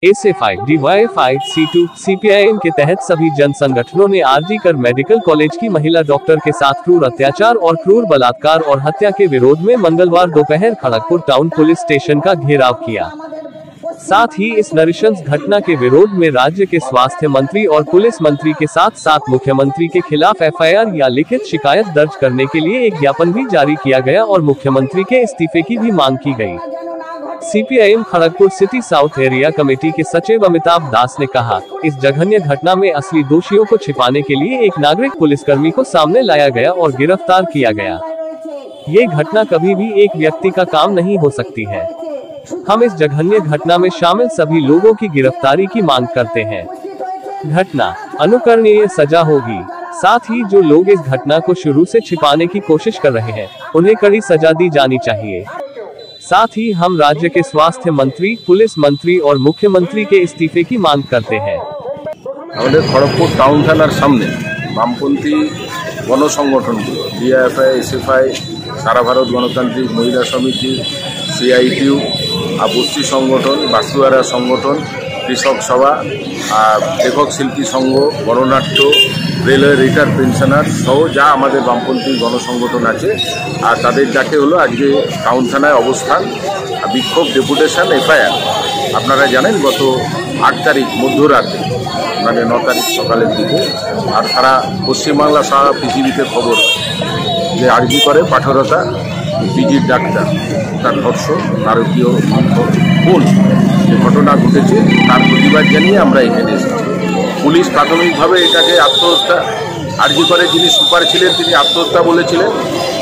SFI, DYFI, C2, CPIM के तहत सभी जन संगठनों ने आरजी कर मेडिकल कॉलेज की महिला डॉक्टर के साथ क्रूर अत्याचार और क्रूर बलात्कार और हत्या के विरोध में मंगलवार दोपहर खड़गपुर टाउन पुलिस स्टेशन का घेराव किया। साथ ही इस नृशंस घटना के विरोध में राज्य के स्वास्थ्य मंत्री और पुलिस मंत्री के साथ साथ मुख्यमंत्री के खिलाफ एफआईआर या लिखित शिकायत दर्ज करने के लिए एक ज्ञापन भी जारी किया गया और मुख्यमंत्री के इस्तीफे की भी मांग की गई। CPIM Kharagpur city south area committee के सचिव अमिताभ दास ने कहा, इस जघन्य घटना में असली दोषियों को छिपाने के लिए एक नागरिक पुलिसकर्मी को सामने लाया गया और गिरफ्तार किया गया। ये घटना कभी भी एक व्यक्ति का काम नहीं हो सकती है। हम इस जघन्य घटना में शामिल सभी लोगों की गिरफ्तारी की मांग करते हैं। घटना अनुकरणीय सजा होगी। साथ ही जो लोग इस घटना को शुरू से छिपाने की कोशिश कर रहे हैं, उन्हें कड़ी सजा दी जानी चाहिए। साथ ही हम राज्य के स्वास्थ्य मंत्री, पुलिस मंत्री और मुख्यमंत्री के इस्तीफे की मांग करते हैं। আমাদের খড়গপুর টাউন থানার সামনে বামপন্থী গণসংগঠনগুলো ডিওয়াইএফআই, এসএফআই, সারা ভারত গণতান্ত্রিক মহিলা সমিতি, সিআইটিউ, বস্তি সংগঠন, বাস্তুহারা সংগঠন, কৃষক সভা, লেখক শিল্পী সংঘ, গণনাট্য, রেলওয়ে রিটায়ার্ড পেনশনার সহ যা আমাদের বামপন্থী গণসংগঠন আছে আর তাদের ডাকে হলো আজকে টাউন থানায় অবস্থান, বিক্ষোভ, ডেপুটেশন, এফআইআর। আপনারা জানেন গত 8 তারিখ মধ্যরাতে মানে 9 তারিখ সকালের দিকে আর সারা পশ্চিমবাংলা সারা পৃথিবীতে খবর যে আরজি করে পাঠরতা পিজির ডাক্তার তার ধর্ষণ, নারকীয় খুন যে ঘটনা ঘটেছে তার প্রতিবাদ জানিয়ে আমরা এখানে এসেছি। পুলিশ প্রাথমিকভাবে এটাকে আত্মহত্যা, আরজি করে যিনি সুপার ছিলেন তিনি আত্মহত্যা বলেছিলেন।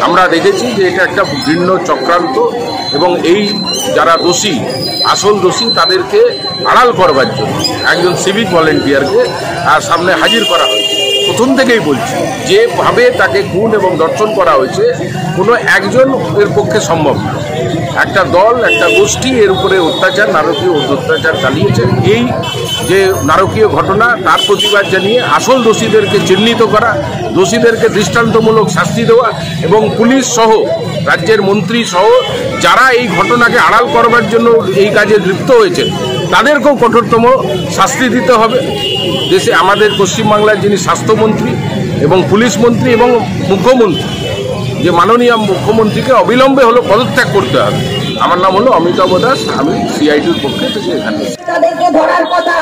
আমরা দেখেছি যে এটা একটা ঘৃণ্য চক্রান্ত এবং এই যারা দোষী, আসল দোষী তাদেরকে আড়াল করবার জন্য একজন সিভিক ভলেন্টিয়ারকে সামনে হাজির করা হয়েছে। প্রথম থেকেই বলছি যেভাবে তাকে খুন এবং ধর্ষণ করা হয়েছে কোনো একজন এর পক্ষে সম্ভব না। একটা দল, একটা গোষ্ঠী এর উপরে অত্যাচার, নারকীয় অত্যাচার চালিয়েছে। এই যে নারকীয় ঘটনা তার প্রতিবাদ জানিয়ে আসল দোষীদেরকে চিহ্নিত করা, দোষীদেরকে দৃষ্টান্তমূলক শাস্তি দেওয়া এবং পুলিশ সহ রাজ্যের মন্ত্রী সহ যারা এই ঘটনাকে আড়াল করবার জন্য এই কাজে লিপ্ত হয়েছে তাদেরকেও কঠোরতম শাস্তি দিতে হবে। দেশে আমাদের পশ্চিমবাংলার যিনি স্বাস্থ্যমন্ত্রী এবং পুলিশ মন্ত্রী এবং মুখ্যমন্ত্রী, যে মাননীয় মুখ্যমন্ত্রীকে অবিলম্বে হলো পদত্যাগ করতে হবে। আমার নাম হলো অমিতাভ দাস, আমি সিআইটির পক্ষে থেকে এখানে। তাদেরকে ধরার কথা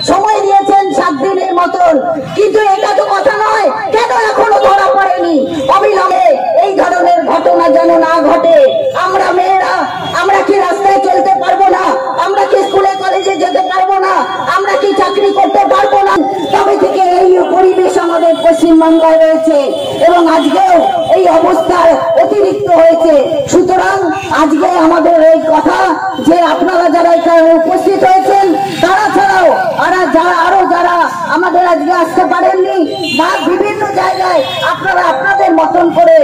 সময় দিয়েছেন 7 দিনের মতন, কিন্তু এটা তো কথা নয়। কেন এখনো ধরা পড়েনি? অবিলম্বে এই ধরনের ঘটনা যেন না ঘটে। আমরা মেয়েরা, আমরা কি রাস্তায় চলতে পারবো না? আমরা কি স্কুলে কলেজে যেতে পারবো না? আমরা কি চাকরি করতে পারবো না? তবে থেকে এই পরিবেশ আমাদের পশ্চিমবাংলায় রয়েছে এবং আজকেও এই অবস্থা অতিরিক্ত হয়েছে। সুতরাং আজকে আমাদের এই কথা যে আপনারা যারা এখানে উপস্থিত হয়েছেন তারা ছাড়াও আরো যারা আমাদের আজকে আসতে পারেননি বা বিভিন্ন জায়গায় আপনারা আপনাদের মতন করে